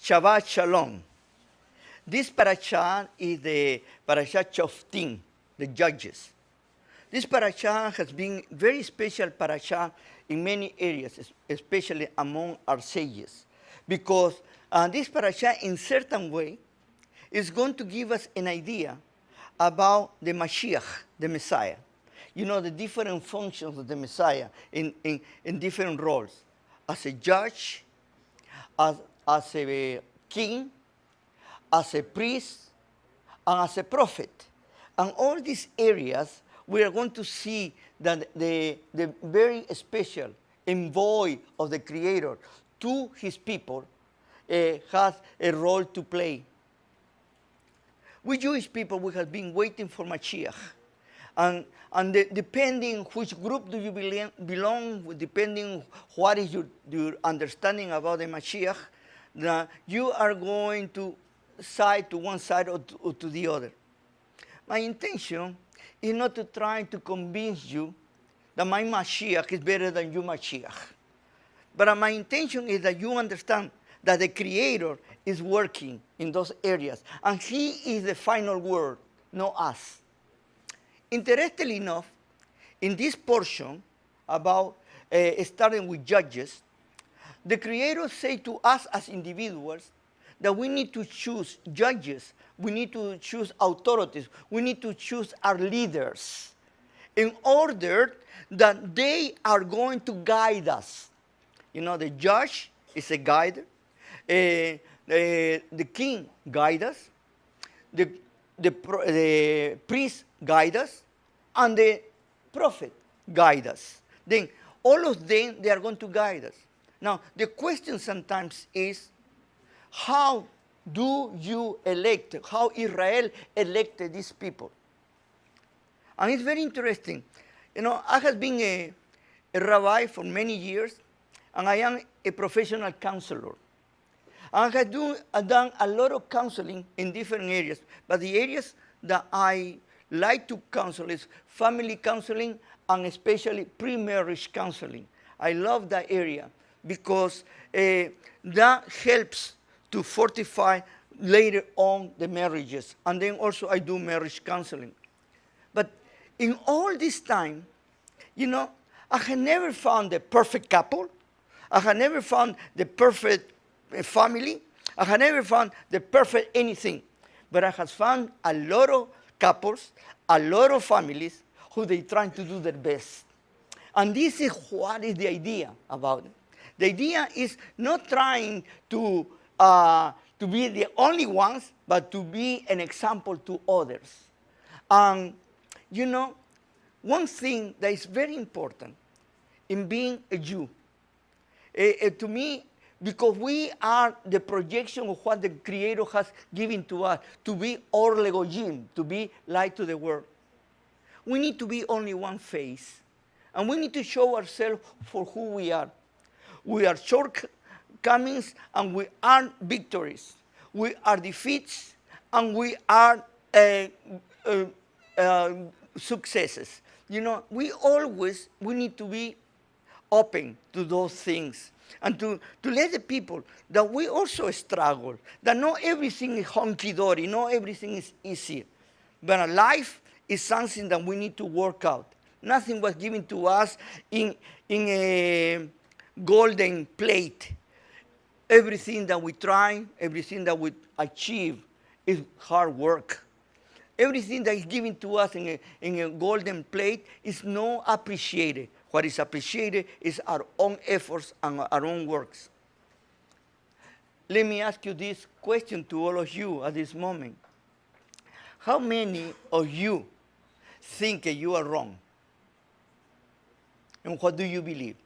Shabbat Shalom. This parasha is the parasha Shoftim, the judges. This parasha has been very special parasha in many areas, especially among our sages, because this parasha, in certain way, is going to give us an idea about the Mashiach, the Messiah. You know, the different functions of the Messiah in different roles. As a judge, as a king, as a priest, and as a prophet. And all these areas, we are going to see that the very special envoy of the Creator to his people has a role to play. We Jewish people, we have been waiting for Mashiach. And depending which group do you belong, depending what is your understanding about the Mashiach, you are going to side to one side or to the other. My intention is not to try to convince you that my Mashiach is better than your Mashiach. But my intention is that you understand that the Creator is working in those areas. And He is the final word, not us. Interestingly enough, in this portion about starting with judges, the Creator said to us as individuals that we need to choose judges, we need to choose authorities, we need to choose our leaders in order that they are going to guide us. You know, the judge is a guide, the king guides us, the priest guides us, and the prophet guides us. Then all of them, they are going to guide us. Now, the question sometimes is, how do you elect, how Israel elected these people? And it's very interesting. You know, I have been a rabbi for many years, and I am a professional counselor. I have done a lot of counseling in different areas, but the areas that I like to counsel is family counseling and especially pre-marriage counseling. I love that area because that helps to fortify later on the marriages. And then also I do marriage counseling. But in all this time, you know, I have never found the perfect couple. I have never found the perfect family. I have never found the perfect anything. But I have found a lot of couples, a lot of families who they trying to do their best. And this is what is the idea about it. The idea is not trying to be the only ones, but to be an example to others. You know, one thing that is very important in being a Jew, to me, because we are the projection of what the Creator has given to us, to be Or Legojim, to be light to the world. We need to be only one face, and we need to show ourselves for who we are. We are shortcomings, and we are victories. We are defeats, and we are successes. You know, we need to be open to those things and to let the people that we also struggle, that not everything is hunky-dory, not everything is easy. But life is something that we need to work out. Nothing was given to us in a golden plate. Everything that we try, everything that we achieve is hard work. Everything that is given to us in a golden plate is not appreciated. What is appreciated is our own efforts and our own works. Let me ask you this question to all of you at this moment. How many of you think you are wrong? And what do you believe?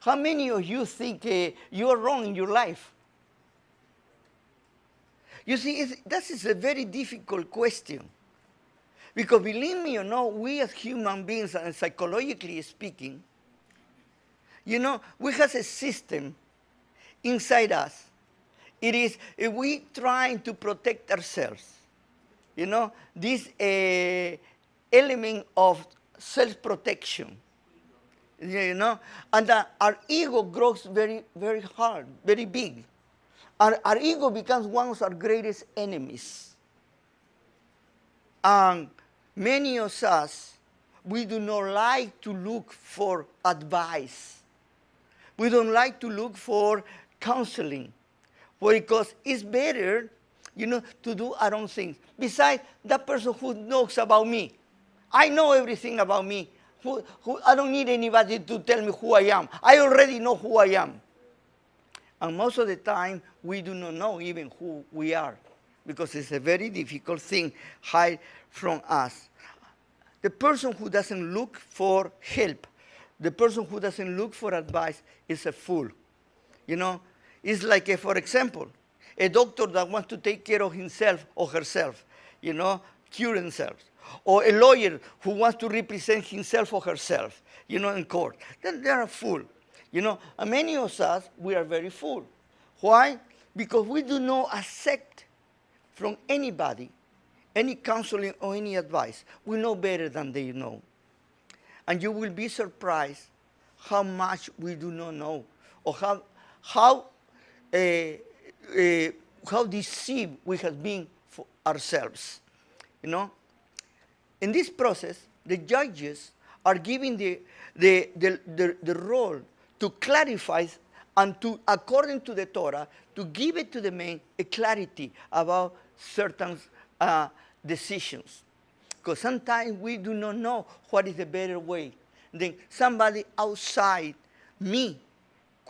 How many of you think you are wrong in your life? You see, that is a very difficult question. Because believe me or not, we as human beings, and psychologically speaking, you know, we have a system inside us. It is, we trying to protect ourselves. You know, this element of self-protection. you know, and our ego grows very, very hard, very big. Our ego becomes one of our greatest enemies. And many of us, we do not like to look for advice. We don't like to look for counseling, because it's better, you know, to do our own things. Besides, that person who knows about me, I know everything about me. I don't need anybody to tell me who I am. I already know who I am. And most of the time, we do not know even who we are, because it's a very difficult thing hide from us. The person who doesn't look for help, the person who doesn't look for advice is a fool. You know, it's like, for example, a doctor that wants to take care of himself or herself, you know, cure himself. Or a lawyer who wants to represent himself or herself, you know, in court. Then they are a fool. You know, and many of us, we are very fool. Why? Because we do not accept from anybody any counseling or any advice. We know better than they know. And you will be surprised how much we do not know, or how deceived we have been for ourselves. You know, in this process, the judges are given the role to clarify and to, according to the Torah, to give it to the men a clarity about certain decisions. Because sometimes we do not know what is the better way. Then somebody outside me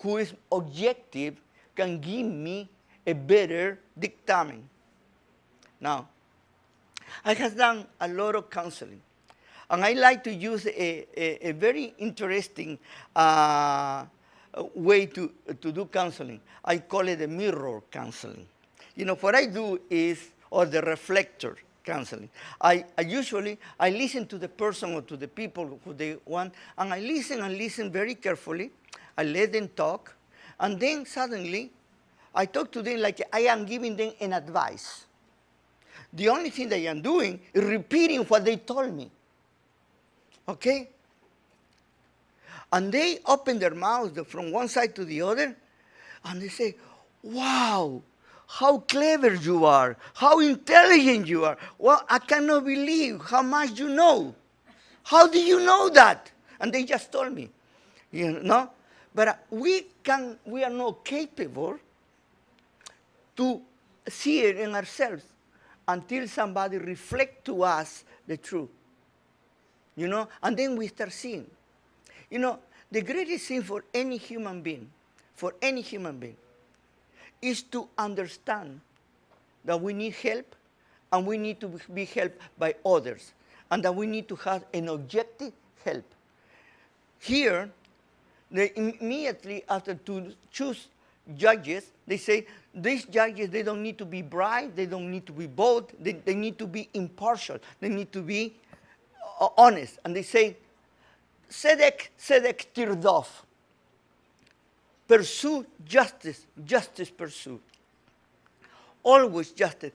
who is objective can give me a better dictamen. Now, I have done a lot of counseling. And I like to use a very interesting way to do counseling. I call it the mirror counseling. You know, what I do is, or the reflector counseling. I usually listen to the person or to the people who they want, and I listen very carefully. I let them talk, and then suddenly I talk to them like I am giving them an advice. The only thing that I am doing is repeating what they told me. Okay? And they open their mouths from one side to the other, and they say, wow, how clever you are, how intelligent you are. Well, I cannot believe how much you know. How do you know that? And they just told me, you know. But we are not capable to see it in ourselves until somebody reflects to us the truth. You know, and then we start seeing. You know, the greatest thing for any human being, is to understand that we need help, and we need to be helped by others, and that we need to have an objective help. Here, they immediately after to choose judges, they say these judges, they don't need to be bribed, they don't need to be bold, they need to be impartial, they need to be honest. And they say, Tzedek tirdov. Pursue justice, justice pursue. Always justice.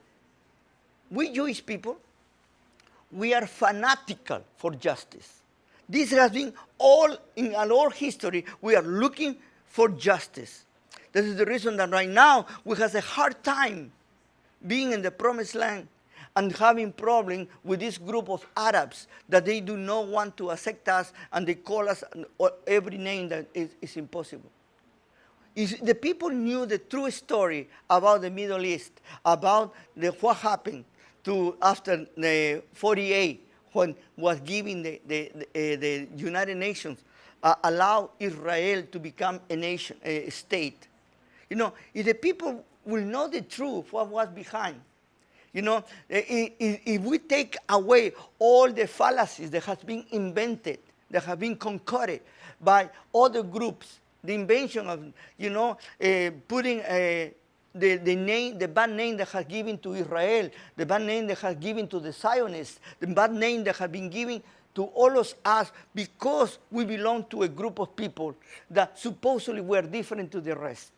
We Jewish people, we are fanatical for justice. This has been all in our history. We are looking for justice. This is the reason that right now we have a hard time being in the promised land and having problems with this group of Arabs that they do not want to accept us, and they call us every name that is impossible. If the people knew the true story about the Middle East, about what happened after the 48, when was given the United Nations, allow Israel to become a nation, a state. You know, if the people will know the truth, what was behind. You know, if we take away all the fallacies that have been invented, that have been concocted by other groups, the invention of, you know, putting the bad name that has given to Israel, the bad name that has given to the Zionists, the bad name that has been given to all of us because we belong to a group of people that supposedly were different to the rest.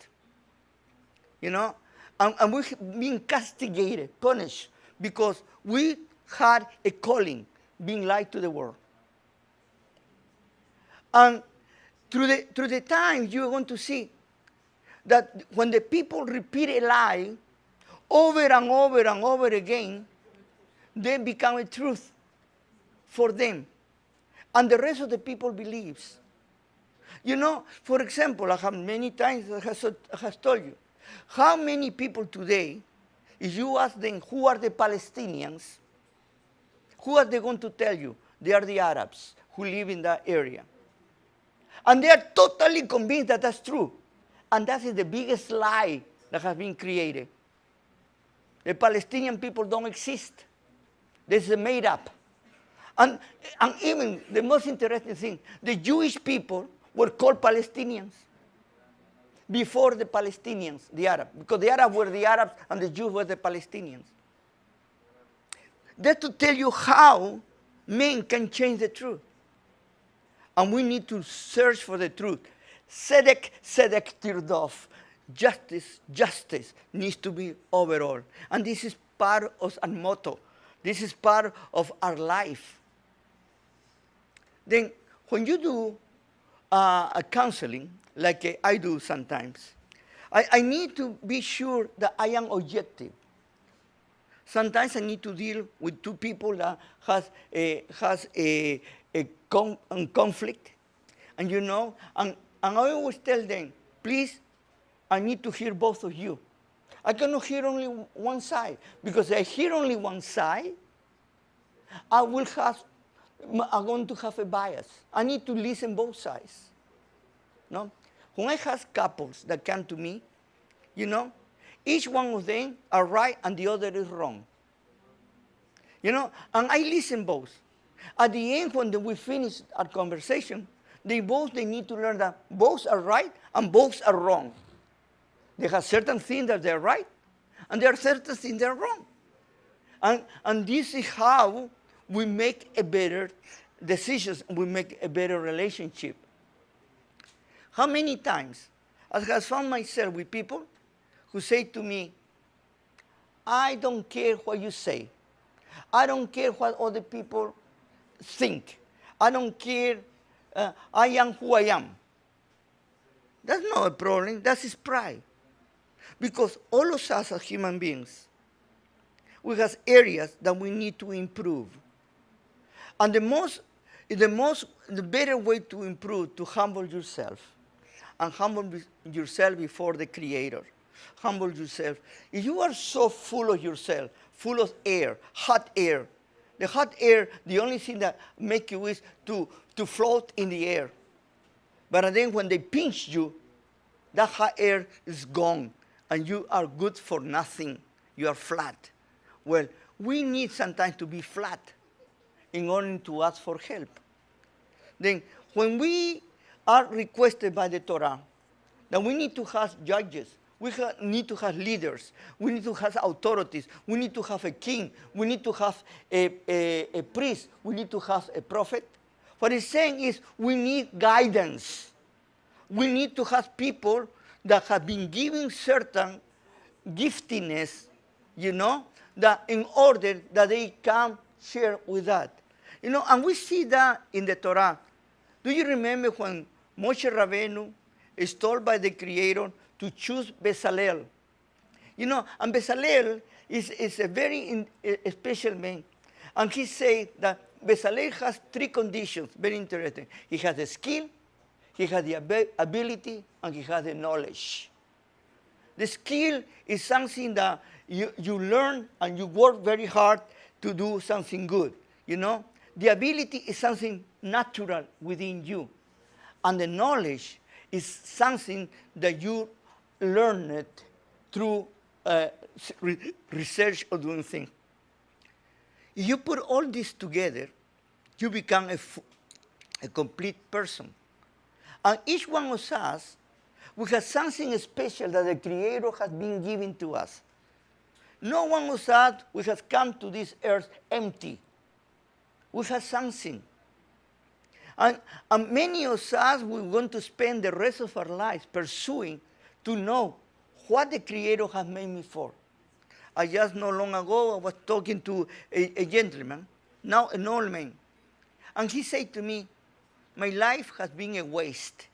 You know? And we've been castigated, punished, because we had a calling, being light to the world. And through the time, you're going to see that when the people repeat a lie over and over and over again, they become a truth for them. And the rest of the people believes. You know, for example, I have many times I have told you, how many people today, if you ask them who are the Palestinians, who are they going to tell you? They are the Arabs who live in that area. And they are totally convinced that that's true. And that is the biggest lie that has been created. The Palestinian people don't exist. This is made up. And even the most interesting thing, the Jewish people were called Palestinians before the Palestinians, the Arabs, because the Arabs were the Arabs and the Jews were the Palestinians. That's to tell you how men can change the truth. And we need to search for the truth. Tzedek, tzedek tirdof. Justice, justice needs to be overall. And this is part of our motto. This is part of our life. Then when you do a counseling, like I do sometimes, I need to be sure that I am objective. Sometimes I need to deal with two people that has a conflict, and you know, and I always tell them, please, I need to hear both of you. I cannot hear only one side, because if I hear only one side, I'm going to have a bias. I need to listen both sides. No? When I have couples that come to me, you know, each one of them are right and the other is wrong. You know, and I listen both. At the end, when we finish our conversation, they need to learn that both are right and both are wrong. They have certain things that they're right, and there are certain things that are wrong. And this is how we make a better decisions, we make a better relationship. How many times I have found myself with people who say to me, I don't care what you say. I don't care what other people think. I don't care. I am who I am. That's not a problem. That is pride. Because all of us as human beings, we have areas that we need to improve. And the better way to improve, to humble yourself. And humble yourself before the Creator. Humble yourself. If you are so full of yourself, full of air, hot air, the hot air, the only thing that makes you is to float in the air. But then when they pinch you, that hot air is gone, and you are good for nothing. You are flat. Well, we need sometimes to be flat in order to ask for help. Then when we are requested by the Torah that we need to have judges, we need to have leaders, we need to have authorities, we need to have a king, we need to have a priest, we need to have a prophet. What he's saying is we need guidance. We need to have people that have been given certain giftiness, you know, that in order that they can share with that. You know, and we see that in the Torah. Do you remember when Moshe Rabbeinu is told by the Creator to choose Bezalel? You know, and Bezalel is a very special man. And he said that Bezalel has three conditions, very interesting. He has the skill, he has the ability, and he has the knowledge. The skill is something that you learn and you work very hard to do something good, you know. The ability is something natural within you. And the knowledge is something that you learn it through research or doing things. If you put all this together, you become a complete person. And each one of us, we have something special that the Creator has been given to us. No one of us, we have come to this earth empty. We have something. And many of us, we want to spend the rest of our lives pursuing to know what the Creator has made me for. I just not long ago, I was talking to a gentleman, now an old man. And he said to me, my life has been a waste.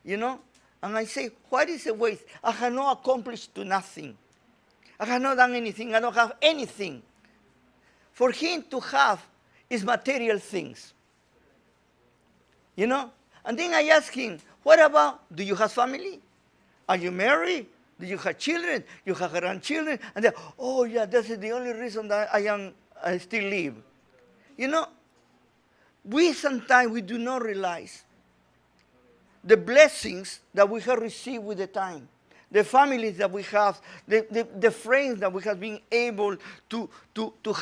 you know? And I say, what is the waste? I have not accomplished to nothing. I have not done anything. I don't have anything. For him to have is material things. You know? And then I ask him, what about, do you have family? Are you married? Do you have children? You have grandchildren? And they, oh yeah, that's the only reason that I still live. You know, we sometimes we do not realize the blessings that we have received with the time, the families that we have, the friends that we have been able to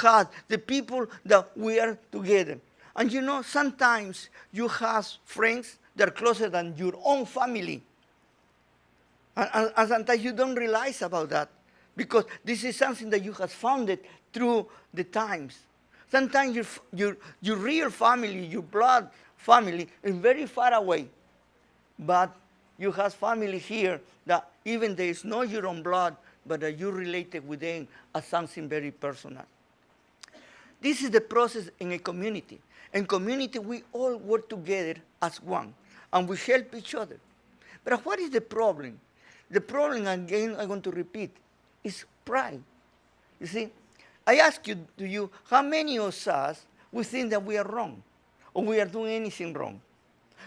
have, the people that we are together. And you know, sometimes you have friends that are closer than your own family. And sometimes you don't realize about that because this is something that you have founded through the times. Sometimes your real family, your blood family is very far away. But you have family here that even there is not your own blood, but that you related with them as something very personal. This is the process in a community. In community, we all work together as one, and we help each other. But what is the problem? The problem, again, I'm going to repeat, is pride. You see, I ask you, how many of us, we think that we are wrong, or we are doing anything wrong?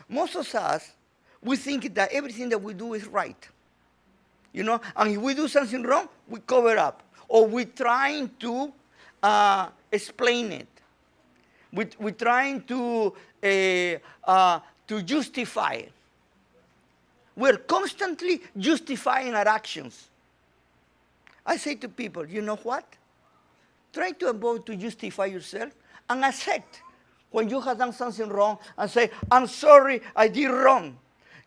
Most of us, we think that everything that we do is right. You know, and if we do something wrong, we cover up, or we're trying to explain it. We're trying to justify it. We're constantly justifying our actions. I say to people, you know what? Try to avoid to justify yourself and accept when you have done something wrong and say, I'm sorry, I did wrong.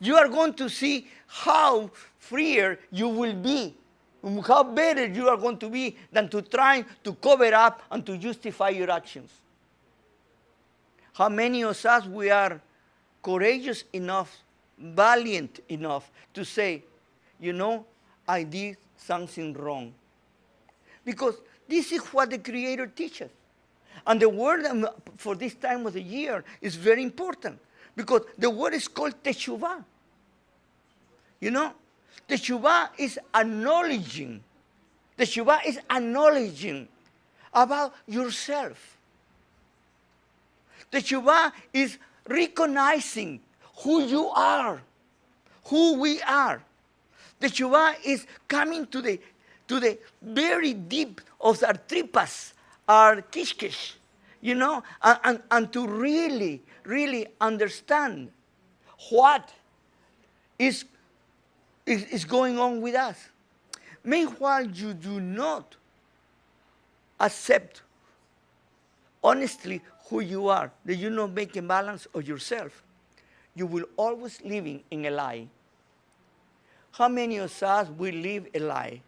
You are going to see how freer you will be, how better you are going to be than to try to cover up and to justify your actions. How many of us we are courageous enough, valiant enough to say, you know, I did something wrong. Because this is what the Creator teaches. And the word for this time of the year is very important. Because the word is called teshuvah. You know, teshuvah is acknowledging. Teshuvah is acknowledging about yourself. Teshuvah is recognizing who you are, who we are. Teshuvah is coming to the very deep of our tripas, our kishkish, you know, and to really, really understand what is going on with us. Meanwhile, you do not accept honestly who you are, that you not make a balance of yourself, you will always living in a lie. How many of us will live a lie?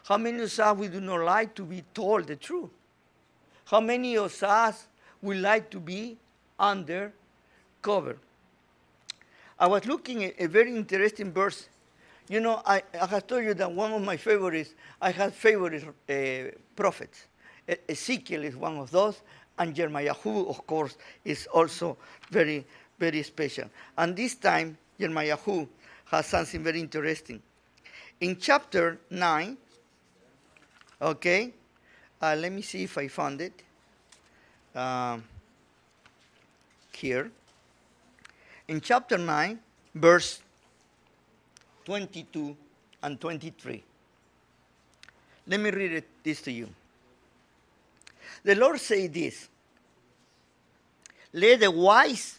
How many of us we do not like to be told the truth? How many of us would like to be undercover? I was looking at a very interesting verse. You know, I have told you that one of my favorites, I have favorite prophets. Ezekiel is one of those, and Jeremiah, of course, is also very, very special. And this time, Jeremiah has something very interesting. In chapter 9, okay, let me see if I found it here. In chapter 9, verse 22 and 23. Let me read this to you. The Lord said this, let the wise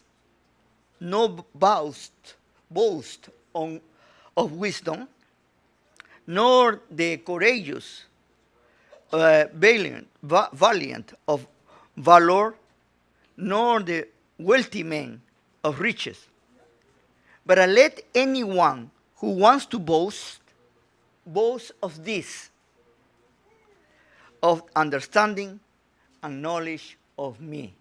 not boast of wisdom, nor the courageous valiant of valor, nor the wealthy man of riches. But let anyone who wants to boast of this, of understanding and knowledge of me.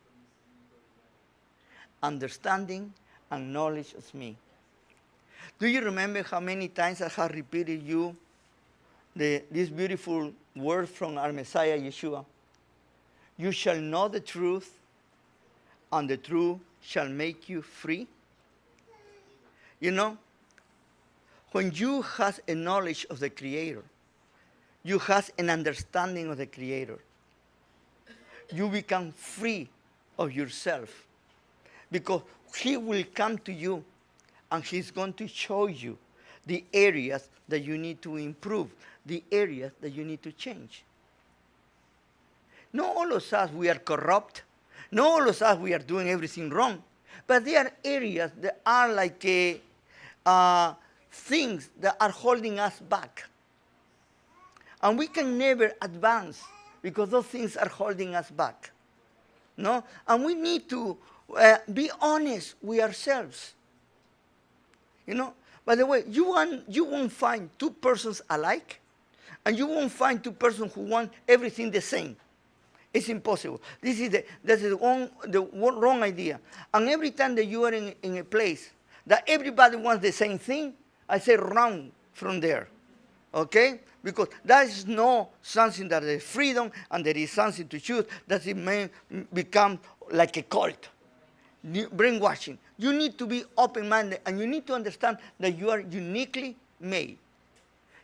Understanding and knowledge of me. Do you remember how many times I have repeated you this beautiful word from our Messiah, Yeshua? You shall know the truth, and the truth shall make you free. You know, when you have a knowledge of the Creator, you have an understanding of the Creator, you become free of yourself, because he will come to you and he's going to show you the areas that you need to improve, the areas that you need to change. Not all of us we are corrupt. Not all of us we are doing everything wrong. But there are areas that are like things that are holding us back. And we can never advance because those things are holding us back. No? And we need to be honest with ourselves. You know, by the way, you won't find two persons alike, and you won't find two persons who want everything the same. It's impossible. That's the wrong idea. And every time that you are in a place that everybody wants the same thing, I say run from there. Okay? Because that is not something that is freedom and there is something to choose, that it may become like a cult. Brainwashing. You need to be open-minded and you need to understand that you are uniquely made.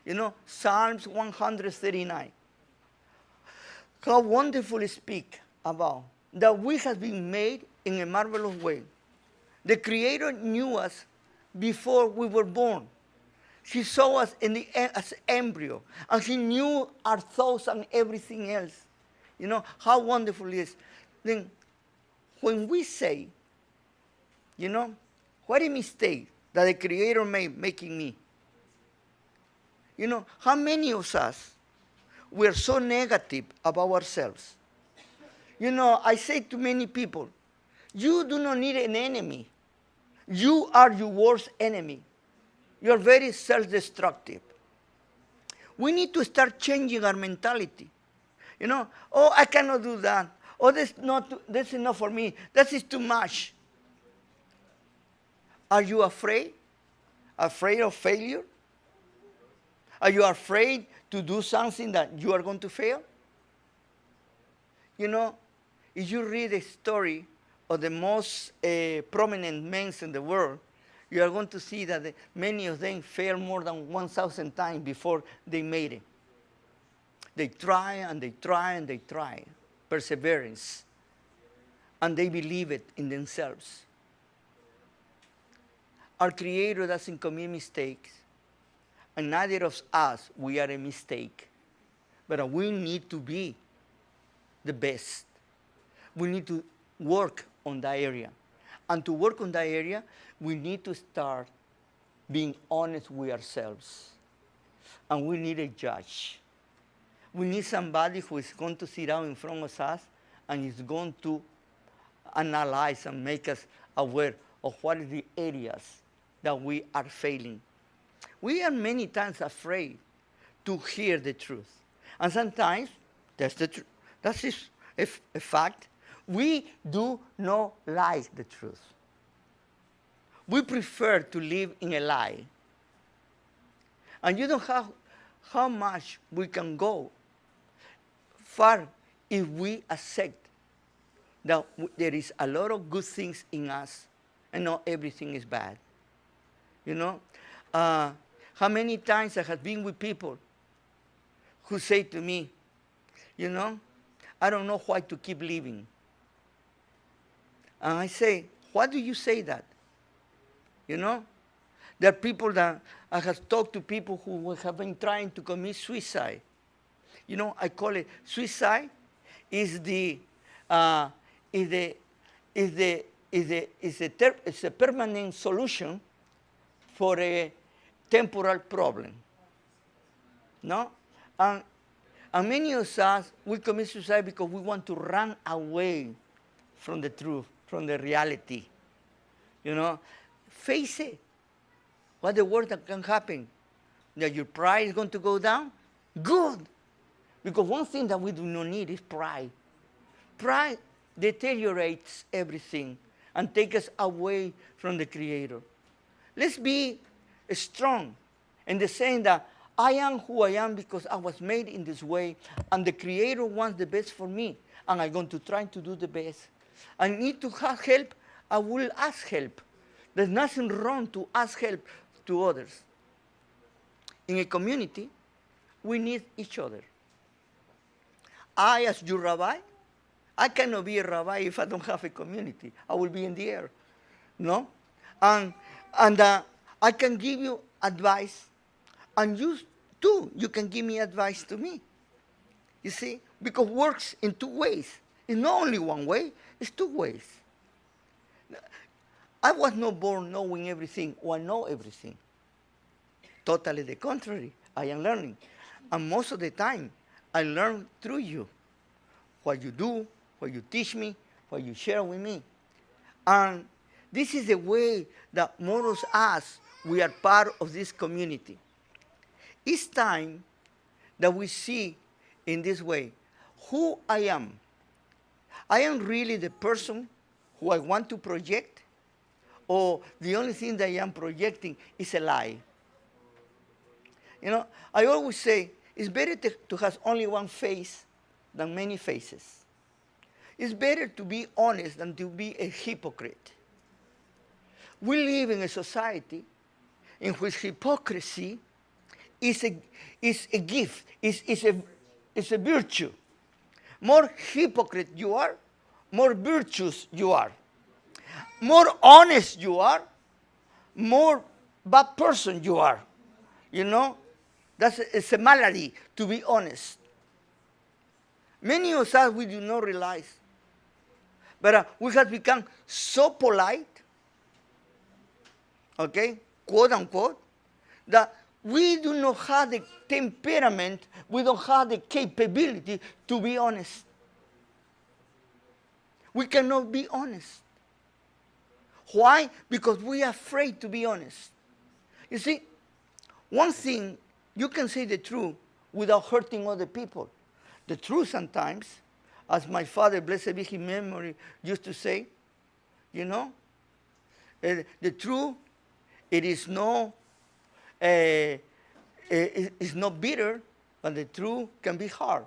You know, Psalms 139. How wonderfully speak about that we have been made in a marvelous way. The Creator knew us before we were born. He saw us as embryo, and he knew our thoughts and everything else. You know, how wonderful it is. Then, when we say, you know, what a mistake that the Creator made making me. You know, how many of us, we're so negative about ourselves. You know, I say to many people, you do not need an enemy. You are your worst enemy. You are very self-destructive. We need to start changing our mentality. You know, oh, I cannot do that. Oh, that's enough for me. That is too much. Are you afraid? Afraid of failure? Are you afraid to do something that you are going to fail? You know, if you read the story of the most prominent men in the world, you are going to see that many of them failed more than 1,000 times before they made it. They try and they try and they try. Perseverance. And they believe it in themselves. Our Creator doesn't commit mistakes. And neither of us, we are a mistake. But we need to be the best. We need to work on that area. And to work on that area, we need to start being honest with ourselves. And we need a judge. We need somebody who is going to sit down in front of us and is going to analyze and make us aware of what are the areas that we are failing. We are many times afraid to hear the truth. And sometimes, that is a fact, we do not like the truth. We prefer to live in a lie. And you don't have how much we can go far if we accept that there is a lot of good things in us and not everything is bad. You know? How many times I have been with people who say to me, you know, I don't know why to keep living. And I say, why do you say that? You know, there are people that I have talked to people who have been trying to commit suicide. You know, I call it suicide is a permanent solution for a temporal problem. No? And many of us, we commit suicide because we want to run away from the truth, from the reality. You know, face it. What the worst that can happen? That your pride is going to go down? Good. Because one thing that we do not need is pride. Pride deteriorates everything and takes us away from the Creator. Let's be strong in the saying that I am who I am because I was made in this way, and the Creator wants the best for me, and I'm going to try to do the best. I need to have help, I will ask help. There's nothing wrong to ask help to others. in a community, we need each other. I, as your rabbi, I cannot be a rabbi if I don't have a community. I will be in the air, no? And I can give you advice, and you too, you can give me advice to me. You see? Because it works in two ways. It's not only one way, it's two ways. I was not born knowing everything or know everything. Totally the contrary. I am learning. And most of the time, I learn through you. What you do, what you teach me, what you share with me. And this is the way that more of us, we are part of this community. It's time that we see in this way who I am. I am really the person who I want to project, or the only thing that I am projecting is a lie. You know, I always say it's better to have only one face than many faces. It's better to be honest than to be a hypocrite. We live in a society in which hypocrisy is a gift, is a virtue. More hypocrite you are, more virtuous you are. More honest you are, more bad person you are. You know, it's a malady to be honest. Many of us, we do not realize. But we have become so polite, okay, quote unquote, that we do not have the temperament, we don't have the capability to be honest. We cannot be honest. Why? Because we are afraid to be honest. You see, one thing, you can say the truth without hurting other people. The truth sometimes, as my father, blessed be his memory, used to say, you know, the truth, it is not bitter, but the truth can be hard.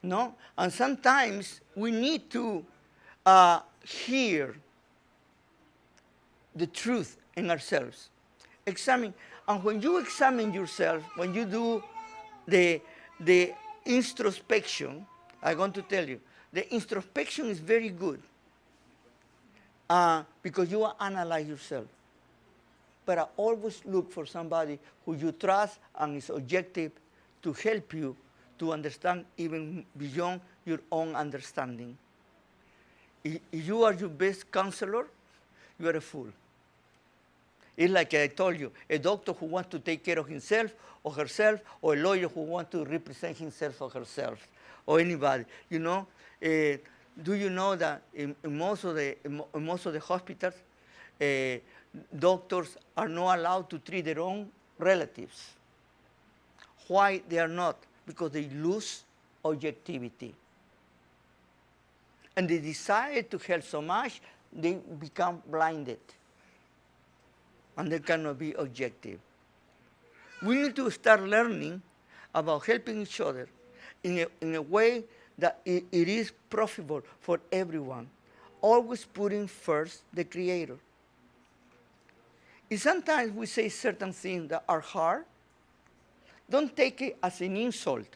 No? And sometimes we need to hear the truth in ourselves. Examine. And when you examine yourself, when you do the introspection, I'm going to tell you, the introspection is very good because you analyze yourself. But I always look for somebody who you trust and is objective to help you to understand even beyond your own understanding. If you are your best counselor, you are a fool. It's like I told you, a doctor who wants to take care of himself or herself, or a lawyer who wants to represent himself or herself, or anybody. You know, do you know that in most of the hospitals, doctors are not allowed to treat their own relatives? Why they are not? Because they lose objectivity. And they desire to help so much, they become blinded. And they cannot be objective. We need to start learning about helping each other in a way that it is profitable for everyone, always putting first the Creator. If sometimes we say certain things that are hard, don't take it as an insult.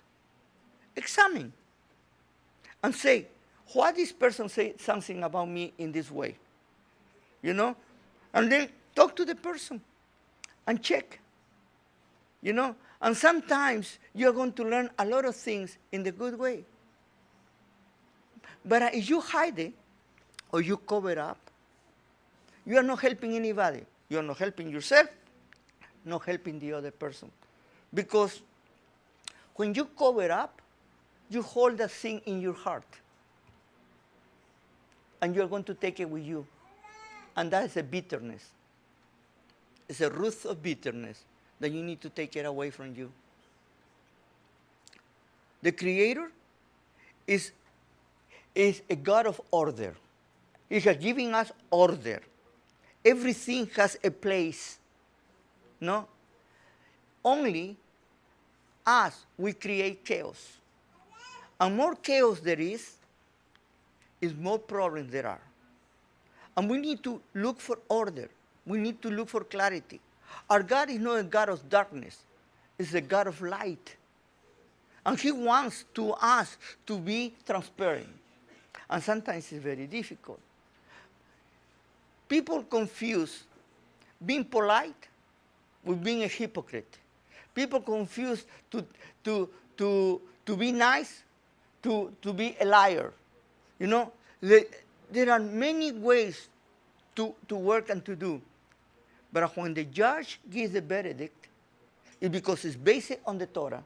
Examine and say, why this person say something about me in this way? You know? And then talk to the person and check. You know? And sometimes you're going to learn a lot of things in the good way. But if you hide it or you cover up, you are not helping anybody. You are not helping yourself, not helping the other person. Because when you cover up, you hold that thing in your heart. And you're going to take it with you. And that is a bitterness. It's a root of bitterness that you need to take it away from you. The Creator is a God of order. He has given us order. Everything has a place. No? Only us, we create chaos. And more chaos there is more problems there are. And we need to look for order. We need to look for clarity. Our God is not a God of darkness. He's a God of light. And he wants to us to be transparent. And sometimes it's very difficult. People confuse being polite with being a hypocrite. People confuse to be nice to be a liar. You know, there are many ways to work and to do. But when the judge gives the verdict, it's because it's based on the Torah.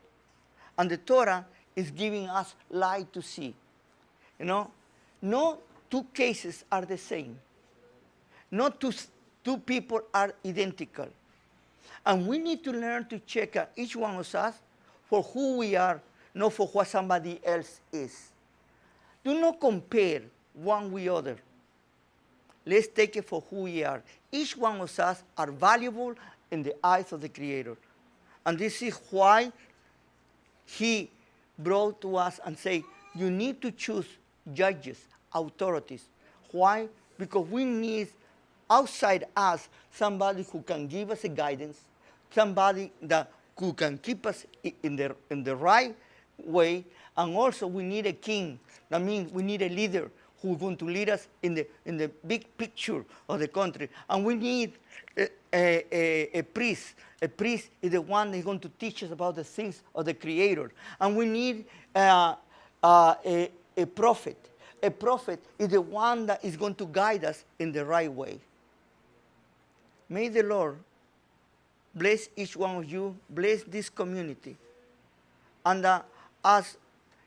And the Torah is giving us light to see. You know, no two cases are the same. No two people are identical. And we need to learn to check each one of us for who we are, not for what somebody else is. Do not compare one with other. Let's take it for who we are. Each one of us are valuable in the eyes of the Creator. And this is why he brought to us and said, you need to choose judges, authorities. Why? Because we need outside us somebody who can give us a guidance, somebody who can keep us in the right way, and also we need a king. That means we need a leader who is going to lead us in the big picture of the country. And we need a priest. A priest is the one that is going to teach us about the things of the Creator. And we need a prophet. A prophet is the one that is going to guide us in the right way. May the Lord bless each one of you, bless this community. And as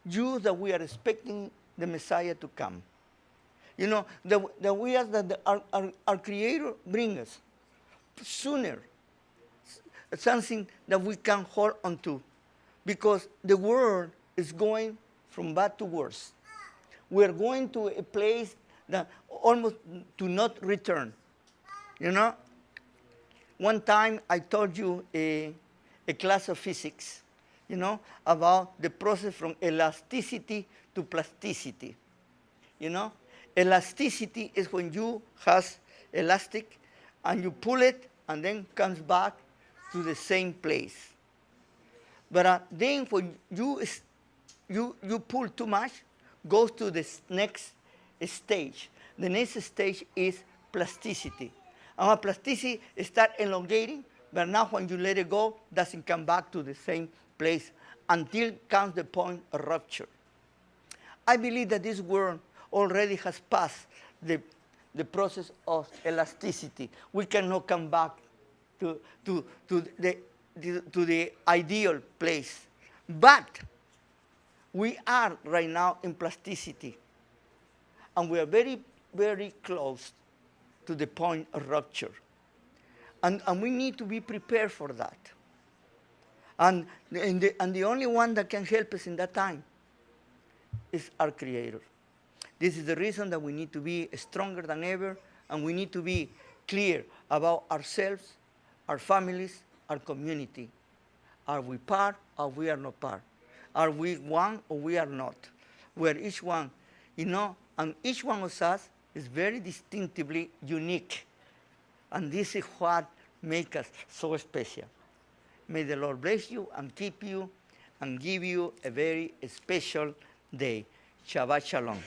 Jews that we are expecting the Messiah to come. You know, the we ask that our Creator bring us sooner something that we can hold on to, because the world is going from bad to worse. We're going to a place that almost to not return. You know, one time I told you a class of physics, you know, about the process from elasticity to plasticity. You know, elasticity is when you have elastic and you pull it and then comes back to the same place. But then when you pull too much, goes to the next stage. The next stage is plasticity. And plasticity starts elongating, but now when you let it go, doesn't come back to the same place until comes the point of rupture. I believe that this world already has passed the process of elasticity. We cannot come back to the ideal place. But we are right now in plasticity. And we are very, very close to the point of rupture. And we need to be prepared for that. And the only one that can help us in that time is our Creator. This is the reason that we need to be stronger than ever, and we need to be clear about ourselves, our families, our community. Are we part or we are not part? Are we one or we are not? We are each one, you know, and each one of us is very distinctively unique. And this is what makes us so special. May the Lord bless you and keep you and give you a very special day. Shabbat Shalom.